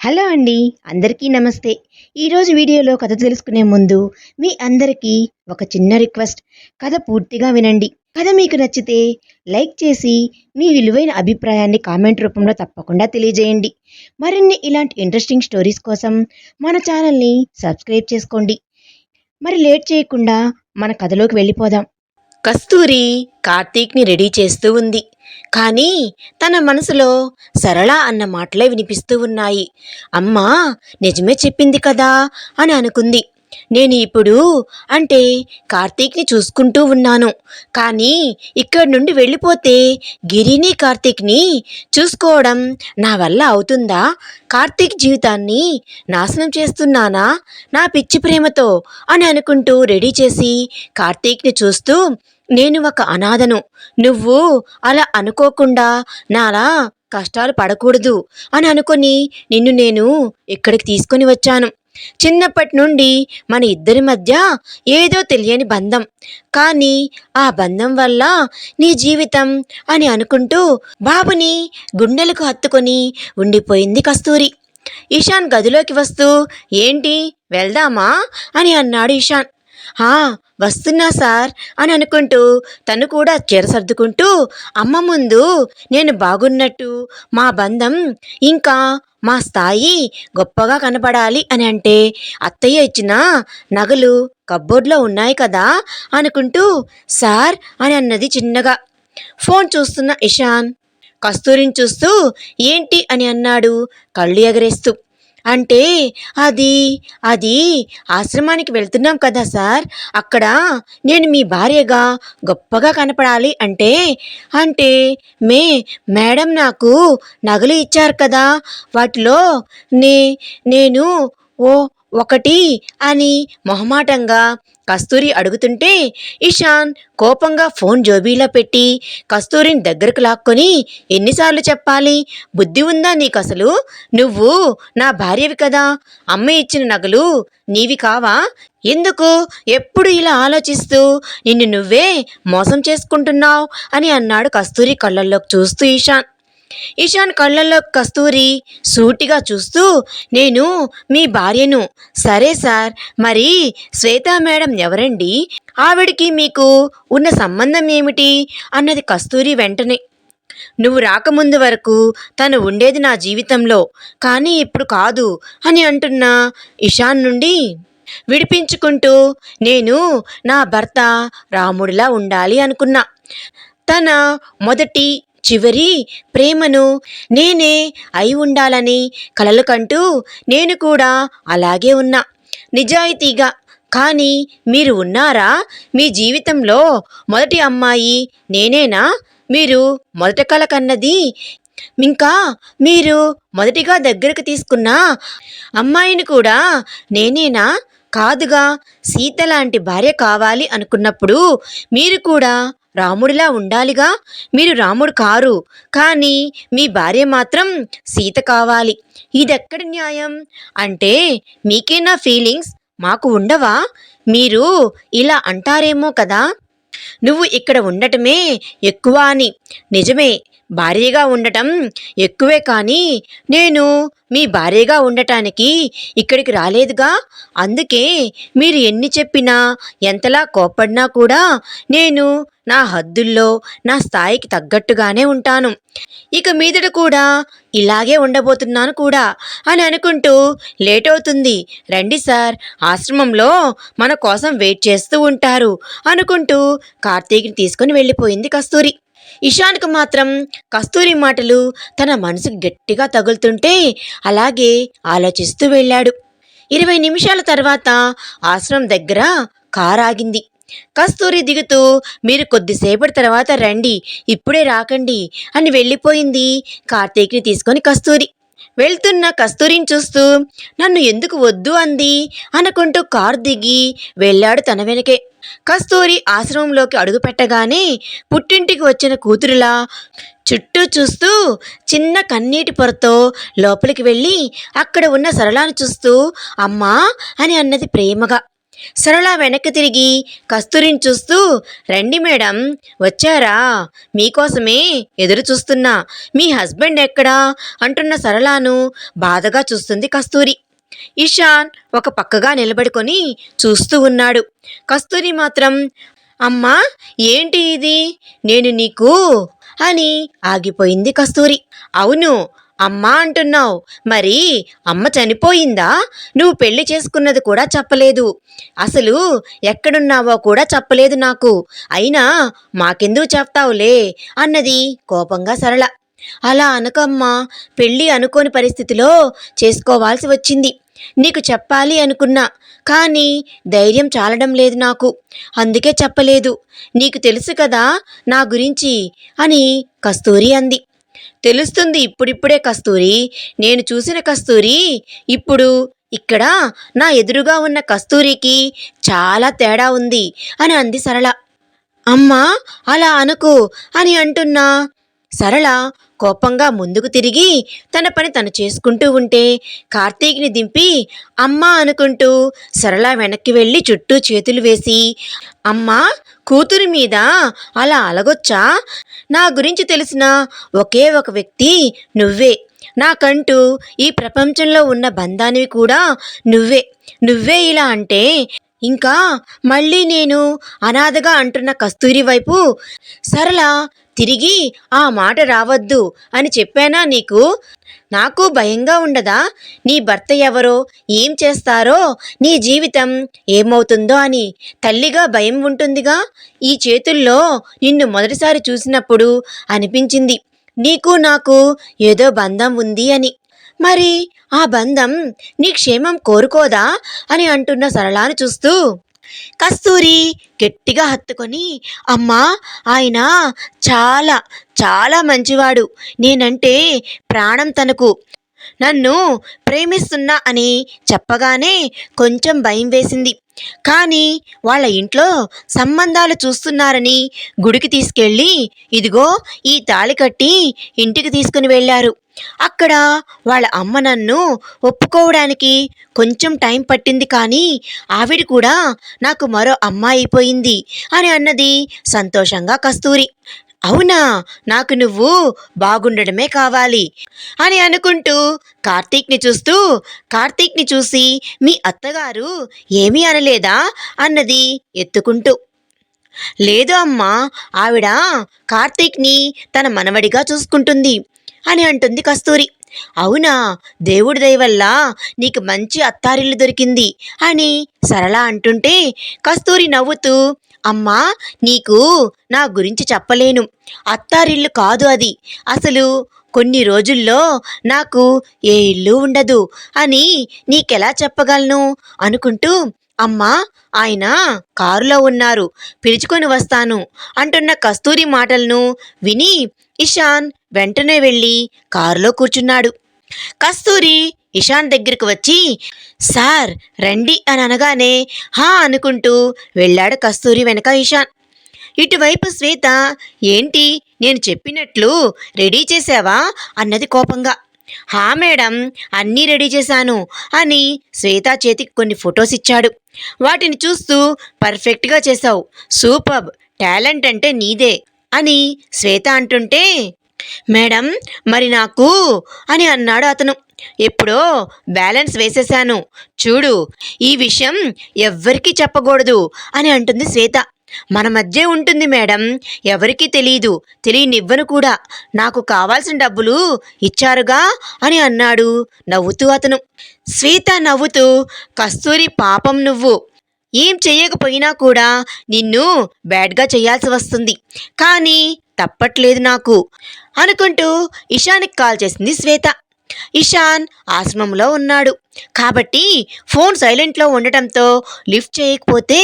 Hello అండి. అందరికీ నమస్తే. ఈరోజు వీడియోలో కథ తెలుసుకునే ముందు మీ అందరికీ ఒక చిన్న రిక్వెస్ట్. కథ పూర్తిగా వినండి. కథ మీకు నచ్చితే లైక్ చేసి మీ విలువైన అభిప్రాయాన్ని కామెంట్ రూపంలో తప్పకుండా తెలియజేయండి. మరిన్ని ఇలాంటి ఇంట్రెస్టింగ్ స్టోరీస్ కోసం మన ఛానల్ని సబ్స్క్రైబ్ చేసుకోండి. మరి లేట్ చేయకుండా మన కథలోకి వెళ్ళిపోదాం. కస్తూరి కార్తీక్ని రెడీ చేస్తూ ఉంది. కానీ తన మనసులో సరళ అన్న మాటలే వినిపిస్తూ ఉన్నాయి. అమ్మా నిజమే చెప్పింది కదా అని అనుకుంది. నేను ఇప్పుడు అంటే కార్తీక్ని చూసుకుంటూ ఉన్నాను. కానీ ఇక్కడి నుండి వెళ్ళిపోతే గిరిని కార్తీక్ని చూసుకోవడం నా వల్ల అవుతుందా? కార్తీక్ జీవితాన్ని నాశనం చేస్తున్నానా నా పిచ్చి ప్రేమతో అని అనుకుంటూ రెడీ చేసి కార్తీక్ని చూస్తూ, నేను ఒక అనాథను, నువ్వు అలా అనుకోకుండా నాలా కష్టాలు పడకూడదు అని అనుకొని నిన్ను నేను ఇక్కడికి తీసుకొని వచ్చాను. చిన్నప్పటి నుండి మన ఇద్దరి మధ్య ఏదో తెలియని బంధం, కానీ ఆ బంధం వల్ల నీ జీవితం అని అనుకుంటూ బాబుని గుండెలకు హత్తుకొని ఉండిపోయింది కస్తూరి. ఈశాన్ గదిలోకి వస్తూ, ఏంటి వెళ్దామా అని అన్నాడు ఈశాన్. వస్తున్నా సార్ అని అనుకుంటూ తను కూడా చీర సర్దుకుంటూ, అమ్మ ముందు నేను బాగున్నట్టు, మా బంధం ఇంకా మా స్థాయి గొప్పగా కనపడాలి అని అంటే అత్తయ్య ఇచ్చిన నగలు కబ్బోర్డ్లో ఉన్నాయి కదా అనుకుంటూ సార్ అని అన్నది చిన్నగా. ఫోన్ చూస్తున్న ఇషాన్ కస్తూరిని చూస్తూ ఏంటి అని అన్నాడు కళ్ళు ఎగరేస్తూ. అంటే అది అది ఆశ్రమానికి వెళ్తున్నాం కదా సార్, అక్కడ నేను మీ భార్యగా గొప్పగా కనపడాలి అంటే అంటే మేడం నాకు నగలు ఇచ్చారు కదా, వాటిలో నేను ఒకటి అని మొహమాటంగా కస్తూరి అడుగుతుంటే ఇషాన్ కోపంగా ఫోన్ జోబీలో పెట్టి కస్తూరిని దగ్గరకు లాక్కొని, ఎన్నిసార్లు చెప్పాలి, బుద్ధి ఉందా నీకు అసలు? నువ్వు నా భార్యవి కదా, అమ్మ ఇచ్చిన నగలు నీవి కావా? ఎందుకు ఎప్పుడు ఇలా ఆలోచిస్తూ నిన్ను నువ్వే మోసం చేసుకుంటున్నావు అని అన్నాడు కస్తూరి కళ్ళల్లోకి చూస్తూ ఈశాన్ కళ్ళల్లో కస్తూరి సూటిగా చూస్తూ, నేను మీ భార్యను. సరే సార్, మరి శ్వేత మేడం ఎవరండి? ఆవిడికి మీకు ఉన్న సంబంధం ఏమిటి అన్నది కస్తూరి వెంటనే. నువ్వు రాకముందు వరకు తను ఉండేది నా జీవితంలో, కానీ ఇప్పుడు కాదు అని అంటున్న ఇషాన్ నుండి విడిపించుకుంటూ, నేను నా భర్త రాముడిలా ఉండాలి అనుకున్నా. తన మొదటి చివరి ప్రేమను నేనే అయి ఉండాలని కలలు కంటూ నేను కూడా అలాగే ఉన్నా నిజాయితీగా. కానీ మీరు ఉన్నారా? మీ జీవితంలో మొదటి అమ్మాయి నేనేనా? మీరు మొదట కల కన్నది, ఇంకా మీరు మొదటిగా దగ్గరకు తీసుకున్న అమ్మాయిని కూడా నేనేనా? కాదుగా. సీత లాంటి భార్య కావాలి అనుకున్నప్పుడు మీరు కూడా రాముడిలా ఉండాలిగా. మీరు రాముడు కారు, కానీ మీ భార్య మాత్రం సీత కావాలి. ఇదెక్కడి న్యాయం? అంటే మీకేనా ఫీలింగ్స్ మాకు ఉండవా? మీరు ఇలా అంటారేమో కదా. నువ్వు ఇక్కడ ఉండటమే ఎక్కువ అని. నిజమే, భార్యగా ఉండటం ఎక్కువే, కానీ నేను మీ భార్యగా ఉండటానికి ఇక్కడికి రాలేదుగా. అందుకే మీరు ఎన్ని చెప్పినా ఎంతలా కోప్పడినా కూడా నేను నా హద్దుల్లో నా స్థాయికి తగ్గట్టుగానే ఉంటాను. ఇక మీదట కూడా ఇలాగే ఉండబోతున్నాను కూడా అని అనుకుంటూ, లేట్ అవుతుంది రండి సార్, ఆశ్రమంలో మన కోసం వెయిట్ చేస్తూ ఉంటారు అనుకుంటూ కార్తీక్ని తీసుకొని వెళ్ళిపోయింది కస్తూరి. ఇషాన్కు మాత్రం కస్తూరి మాటలు తన మనసుకు గట్టిగా తగులుతుంటే అలాగే ఆలోచిస్తూ వెళ్ళాడు. 20 నిమిషాల తర్వాత ఆశ్రమం దగ్గర కారు ఆగింది. కస్తూరి దిగుతూ, మీరు కొద్దిసేపటి తర్వాత రండి, ఇప్పుడే రాకండి అని వెళ్ళిపోయింది కార్తీక్ని తీసుకొని కస్తూరి. వెళ్తున్న కస్తూరిని చూస్తూ, నన్ను ఎందుకు వద్దు అంది అనుకుంటూ కారు దిగి వెళ్ళాడు తన వెనకే. కస్తూరి ఆశ్రమంలోకి అడుగు పెట్టగానే పుట్టింటికి వచ్చిన కూతురులా చుట్టూ చూస్తూ చిన్న కన్నీటి పొరతో లోపలికి వెళ్ళి అక్కడ ఉన్న సరళాను చూస్తూ అమ్మా అని అన్నది ప్రేమగా. సరళ వెనక్కి తిరిగి కస్తూరిని చూస్తూ, రండి మేడం, వచ్చారా? మీకోసమే ఎదురు చూస్తున్నా. మీ హస్బెండ్ ఎక్కడా అంటున్న సరళను బాధగా చూస్తుంది కస్తూరి. ఇషాన్ ఒక పక్కగా నిలబడుకొని చూస్తూ ఉన్నాడు. కస్తూరి మాత్రం, అమ్మా, ఏంటి ఇది? నేను నీకు అని ఆగిపోయింది కస్తూరి. అవును, అమ్మా అంటున్నావు. మరి అమ్మ చనిపోయిందా? నువ్వు పెళ్లి చేసుకున్నది కూడా చెప్పలేదు. అసలు ఎక్కడున్నావో కూడా చెప్పలేదు నాకు. అయినా మాకెందుకు చెప్తావులే అన్నది కోపంగా సరళ. అలా అనకమ్మా, పెళ్ళి అనుకోని పరిస్థితిలో చేసుకోవాల్సి వచ్చింది. నీకు చెప్పాలి అనుకున్నా, కానీ ధైర్యం చాలడం లేదు నాకు. అందుకే చెప్పలేదు. నీకు తెలుసు కదా నా గురించి అని కస్తూరి అంది. తెలుస్తుంది ఇప్పుడిప్పుడే కస్తూరి. నేను చూసిన కస్తూరి ఇప్పుడు ఇక్కడ నా ఎదురుగా ఉన్న కస్తూరికి చాలా తేడా ఉంది అని అంది సరళ. అమ్మా, అలా అనకు అని అంటున్నా సరళ కోపంగా ముందుకు తిరిగి తన పని తను చేసుకుంటూ ఉంటే కార్తీక్ని దింపి అమ్మా అనుకుంటూ సరళ వెనక్కి వెళ్ళి చుట్టూ చేతులు వేసి, అమ్మా, కూతురి మీద అలా అలగొచ్చా? నా గురించి తెలిసిన ఒకే ఒక వ్యక్తి నువ్వే. నాకంటూ ఈ ప్రపంచంలో ఉన్న బంధానివి కూడా నువ్వే. నువ్వే ఇలా అంటే ఇంకా మళ్ళీ నేను అనాథగా అంటున్న కస్తూరి వైపు సరళ తిరిగి ఆ మాట రావద్దు అని చెప్పానా నీకు? నాకు భయంగా ఉండదా? నీ భర్త ఎవరో, ఏం చేస్తారో, నీ జీవితం ఏమవుతుందో అని తల్లిగా భయం ఉంటుందిగా. ఈ చేతుల్లో నిన్ను మొదటిసారి చూసినప్పుడు అనిపించింది నీకు నాకు ఏదో బంధం ఉంది అని. మరి ఆ బంధం నీ క్షేమం కోరుకోదా అని అంటున్న సరళాను చూస్తూ కస్తూరి గట్టిగా హత్తుకొని, అమ్మా, ఆయన చాలా చాలా మంచివాడు. నేనంటే ప్రాణం తనకు. నన్ను ప్రేమిస్తున్నా అని చెప్పగానే కొంచెం భయం వేసింది. కానీ వాళ్ళ ఇంట్లో సంబంధాలు చూస్తున్నారని గుడికి తీసుకెళ్ళి ఇదిగో ఈ తాళి కట్టి ఇంటికి తీసుకుని వెళ్ళారు. అక్కడ వాళ్ళ అమ్మ నన్ను ఒప్పుకోవడానికి కొంచెం టైం పట్టింది, కానీ ఆవిడ కూడా నాకు మరో అమ్మాయి అయిపోయింది అని అన్నది సంతోషంగా కస్తూరి. అవునా, నాకు నువ్వు బాగుండడమే కావాలి అని అనుకుంటూ కార్తీక్ని చూసి మీ అత్తగారు ఏమీ అనలేదా అన్నది ఎత్తుకుంటూ. లేదు అమ్మా, ఆవిడ కార్తీక్ని తన మనవడిగా చూసుకుంటుంది అని అంటుంది కస్తూరి. అవునా, దేవుడి దయ వల్ల నీకు మంచి అత్తారిల్లు దొరికింది అని సరళ అంటుంటే కస్తూరి నవ్వుతూ, అమ్మా, నీకు నా గురించి చెప్పలేను. అత్తారిల్లు కాదు అది. అసలు కొన్ని రోజుల్లో నాకు ఏ ఇల్లు ఉండదు అని నీకెలా చెప్పగలను అనుకుంటూ, అమ్మా, ఆయన కారులో ఉన్నారు, పిలుచుకొని వస్తాను అంటున్న కస్తూరి మాటలను విని ఇషాన్ వెంటనే వెళ్ళి కారులో కూర్చున్నాడు. కస్తూరి ఇషాన్ దగ్గరకు వచ్చి, సార్ రండి అని అనగానే హా అనుకుంటూ వెళ్ళాడు కస్తూరి వెనక ఇషాన్. ఇటువైపు శ్వేత, ఏంటి నేను చెప్పినట్లు రెడీ చేసావా అన్నది కోపంగా. హా మేడం, అన్నీ రెడీ చేశాను అని శ్వేత చేతికి కొన్ని ఫొటోస్ ఇచ్చాడు. వాటిని చూస్తూ పర్ఫెక్ట్గా చేశావు, సూపర్బ్, టాలెంట్ అంటే నీదే అని శ్వేత అంటుంటే, మేడం మరి నాకు అని అన్నాడు అతను. ఎప్పుడో బ్యాలెన్స్ వేసేశాను చూడు, ఈ విషయం ఎవ్వరికీ చెప్పకూడదు అని అంటుంది శ్వేత. మన మధ్య ఉంటుంది మేడం, ఎవరికీ తెలియనివ్వను కూడా. నాకు కావాల్సిన డబ్బులు ఇచ్చారుగా అని అన్నాడు నవ్వుతూ అతను. శ్వేత నవ్వుతూ, కస్తూరి పాపం, నువ్వు ఏం చెయ్యకపోయినా కూడా నిన్ను బ్యాడ్గా చేయాల్సి వస్తుంది, కానీ తప్పట్లేదు నాకు అనుకుంటూ ఇషాన్కి కాల్ చేసింది శ్వేత. ఇషాన్ ఆశ్రమంలో ఉన్నాడు కాబట్టి ఫోన్ సైలెంట్లో ఉండటంతో లిఫ్ట్ చేయకపోతే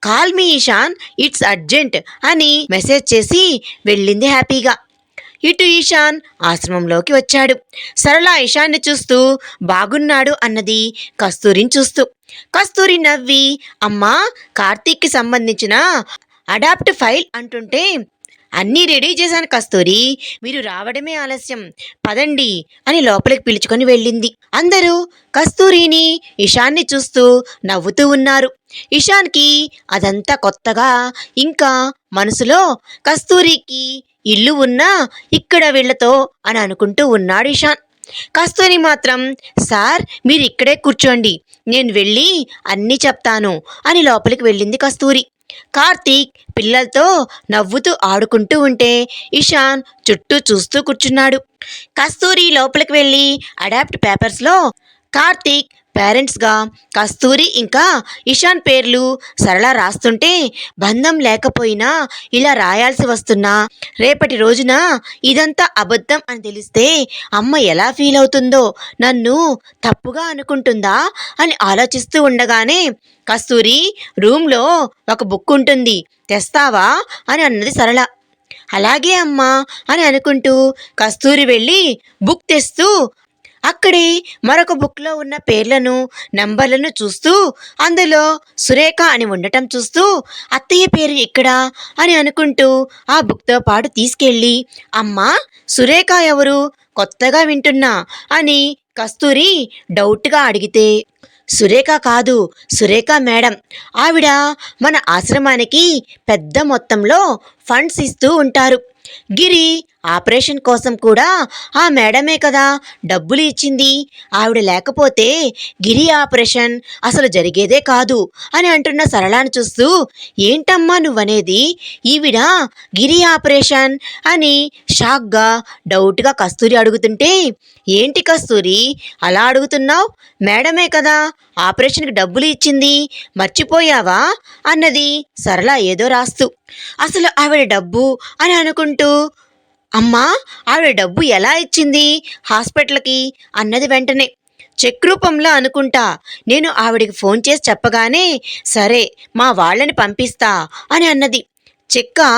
call me Ishan, it's urgent అని మెసేజ్ చేసి వెళ్ళింది హ్యాపీగా. ఇటు ఇషాన్ ఆశ్రమంలోకి వచ్చాడు. సరళ ఇషాన్ని చూస్తూ బాగున్నాడు అన్నది కస్తూరిని చూస్తూ. కస్తూరి నవ్వి, అమ్మా, కార్తీక్కి సంబంధించిన అడాప్ట్ ఫైల్ అంటుంటే, అన్నీ రెడీ చేశాను కస్తూరి, మీరు రావడమే ఆలస్యం, పదండి అని లోపలికి పిలుచుకొని వెళ్ళింది. అందరూ కస్తూరిని ఇషాన్ని చూస్తూ నవ్వుతూ ఉన్నారు. ఇషాన్కి అదంతా కొత్తగా. ఇంకా మనసులో కస్తూరికి ఇల్లు ఉన్నా ఇక్కడ వీళ్లతో అని అనుకుంటూ ఉన్నాడు ఇషాన్. కస్తూరి మాత్రం, సార్ మీరు ఇక్కడే కూర్చోండి, నేను వెళ్ళి అన్నీ చెప్తాను అని లోపలికి వెళ్ళింది కస్తూరి. కార్తీక్ పిల్లలతో నవ్వుతూ ఆడుకుంటూ ఉంటే ఇషాన్ చుట్టూ చూస్తూ కూర్చున్నాడు. కస్తూరి లోపలికి వెళ్ళి అడాప్ట్ పేపర్స్లో కార్తీక్ పేరెంట్స్గా కస్తూరి ఇంకా ఇషాన్ పేర్లు సరళ రాస్తుంటే, బంధం లేకపోయినా ఇలా రాయాల్సి వస్తున్నా రేపటి రోజున ఇదంతా అబద్ధం అని తెలిస్తే అమ్మ ఎలా ఫీల్ అవుతుందో, నన్ను తప్పుగా అనుకుంటుందా అని ఆలోచిస్తూ ఉండగానే కస్తూరి, రూమ్లో ఒక బుక్ ఉంటుంది, తెస్తావా అని అన్నది సరళ. అలాగే అమ్మా అని అనుకుంటూ కస్తూరి వెళ్ళి బుక్ తెస్తూ అక్కడే మరొక బుక్లో ఉన్న పేర్లను నంబర్లను చూస్తూ అందులో సురేఖ అని ఉండటం చూస్తూ అత్తయ్య పేరు ఎక్కడా అని అనుకుంటూ ఆ బుక్తో పాటు తీసుకెళ్ళి, అమ్మా సురేఖ ఎవరు, కొత్తగా వింటున్నా అని కస్తూరి డౌట్గా అడిగితే, సురేఖ కాదు, సురేఖ మేడం, ఆవిడ మన ఆశ్రమానికి పెద్ద మొత్తంలో ఫండ్స్ ఇస్తూ ఉంటారు. గిరి ఆపరేషన్ కోసం కూడా ఆ మేడమే కదా డబ్బులు ఇచ్చింది. ఆవిడ లేకపోతే గిరి ఆపరేషన్ అసలు జరిగేదే కాదు అని అంటున్న సరళాను చూస్తూ, ఏంటమ్మా నువ్వనేది, ఈవిడ గిరి ఆపరేషన్ అని షాక్గా డౌట్గా కస్తూరి అడుగుతుంటే, ఏంటి కస్తూరి అలా అడుగుతున్నావు, మేడమే కదా ఆపరేషన్కి డబ్బులు ఇచ్చింది, మర్చిపోయావా అన్నది సరళ ఏదో రాస్తూ. అసలు ఆవిడ డబ్బు అని అనుకుంటూ, అమ్మా ఆవిడ డబ్బు ఎలా ఇచ్చింది హాస్పిటల్కి అన్నది వెంటనే. చెక్ రూపంలో అనుకుంటా, నేను ఆవిడికి ఫోన్ చేసి చెప్పగానే సరే మా వాళ్ళని పంపిస్తా అని అన్నది. చెక్కా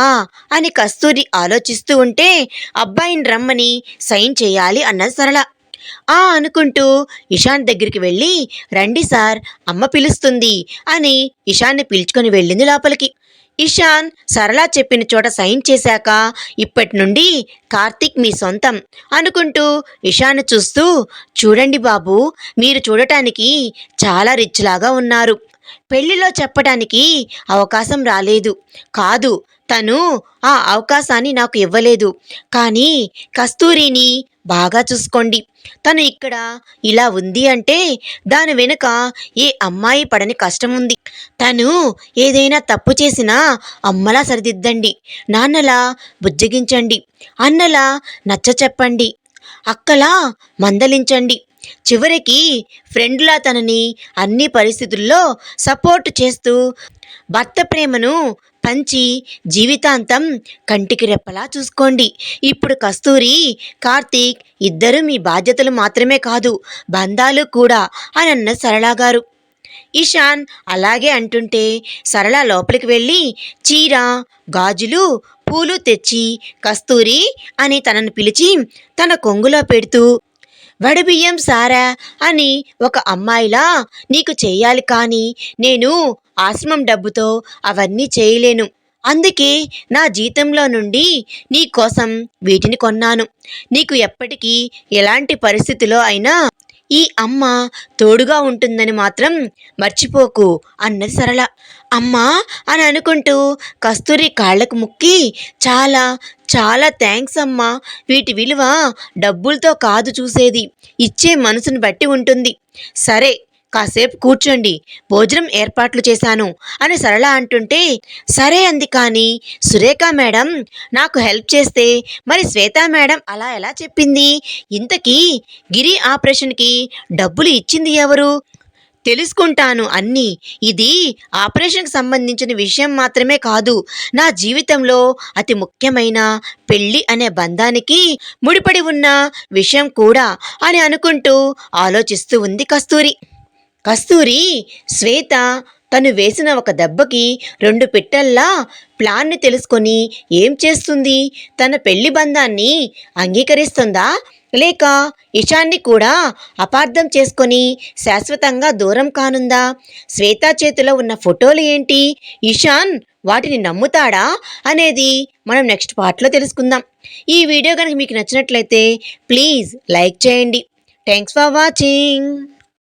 అని కస్తూరి ఆలోచిస్తూ ఉంటే, అబ్బాయిని రమ్మని సైన్ చేయాలి అన్నది సరళ. అనుకుంటూ ఇషాన్ దగ్గరికి వెళ్ళి, రండి సార్ అమ్మ పిలుస్తుంది అని ఇషాన్ని పిలుచుకొని వెళ్ళింది లోపలికి. ఇషాన్ సరళ చెప్పిన చోట సైన్ చేశాక, ఇప్పటి నుండి కార్తీక్ మీ సొంతం అనుకుంటూ ఇషాన్ని చూస్తూ, చూడండి బాబు, మీరు చూడటానికి చాలా రిచ్ లాగా ఉన్నారు, పెళ్లిలో చెప్పడానికి అవకాశం రాలేదు కాదు, తను ఆ అవకాశాన్ని నాకు ఇవ్వలేదు, కానీ కస్తూరిని బాగా చూసుకోండి, తను ఇక్కడ ఇలా ఉంది అంటే దాని వెనుక ఏ అమ్మాయి పడని కష్టం ఉంది, తను ఏదైనా తప్పు చేసినా అమ్మలా సరిదిద్దండి, నాన్నలా బుజ్జగించండి, అన్నలా నచ్చ చెప్పండి, అక్కలా మందలించండి, చివరికి ఫ్రెండ్లా తనని అన్ని పరిస్థితుల్లో సపోర్ట్ చేస్తూ భర్త ప్రేమను పంచి జీవితాంతం కంటికి రెప్పలా చూసుకోండి. ఇప్పుడు కస్తూరి కార్తీక్ ఇద్దరు మీ బాధ్యతలు మాత్రమే కాదు, బంధాలు కూడా అని అన్న సరళ గారు. ఇషాన్ అలాగే అంటుంటే సరళ లోపలికి వెళ్ళి చీర, గాజులు, పూలు తెచ్చి కస్తూరి అని తనను పిలిచి తన కొంగులో పెడుతూ, వడబియ్యం సారా అని ఒక అమ్మాయిలా నీకు చేయాలి, కానీ నేను ఆశ్రమం డబ్బుతో అవన్నీ చేయలేను, అందుకే నా జీతంలో నుండి నీ కోసం వీటిని కొన్నాను, నీకు ఎప్పటికీ ఎలాంటి పరిస్థితిలో అయినా ఈ అమ్మ తోడుగా ఉంటుందని మాత్రం మర్చిపోకు అన్నది సరళ. అమ్మా అని అనుకుంటూ కస్తూరి కాళ్లకు ముక్కి, చాలా చాలా థ్యాంక్స్ అమ్మా, వీటి విలువ డబ్బులతో కాదు చూసేది, ఇచ్చే మనసును బట్టి ఉంటుంది, సరే కాసేపు కూర్చోండి, భోజనం ఏర్పాట్లు చేశాను అని సరళ అంటుంటే సరే అంది. కానీ సురేఖ మేడం నాకు హెల్ప్ చేస్తే మరి శ్వేత మేడం అలా ఎలా చెప్పింది, ఇంతకీ గిరి ఆపరేషన్కి డబ్బులు ఇచ్చింది ఎవరు, తెలుసుకుంటాను అన్నీ, ఇది ఆపరేషన్కి సంబంధించిన విషయం మాత్రమే కాదు, నా జీవితంలో అతి ముఖ్యమైన పెళ్ళి అనే బంధానికి ముడిపడి ఉన్న విషయం కూడా అని అనుకుంటూ ఆలోచిస్తూ ఉంది కస్తూరి శ్వేత తను వేసిన ఒక దెబ్బకి 2 పిట్టల్లా ప్లాన్ని తెలుసుకొని ఏం చేస్తుంది, తన పెళ్లి బంధాన్ని అంగీకరిస్తుందా, లేక ఇషాన్ని కూడా అపార్థం చేసుకొని శాశ్వతంగా దూరం కానుందా, శ్వేత చేతిలో ఉన్న ఫోటోలు ఏంటి, ఇషాన్ వాటిని నమ్ముతాడా అనేది మనం నెక్స్ట్ పార్ట్లో తెలుసుకుందాం. ఈ వీడియో కనుక మీకు నచ్చినట్లయితే ప్లీజ్ లైక్ చేయండి. Thanks for watching.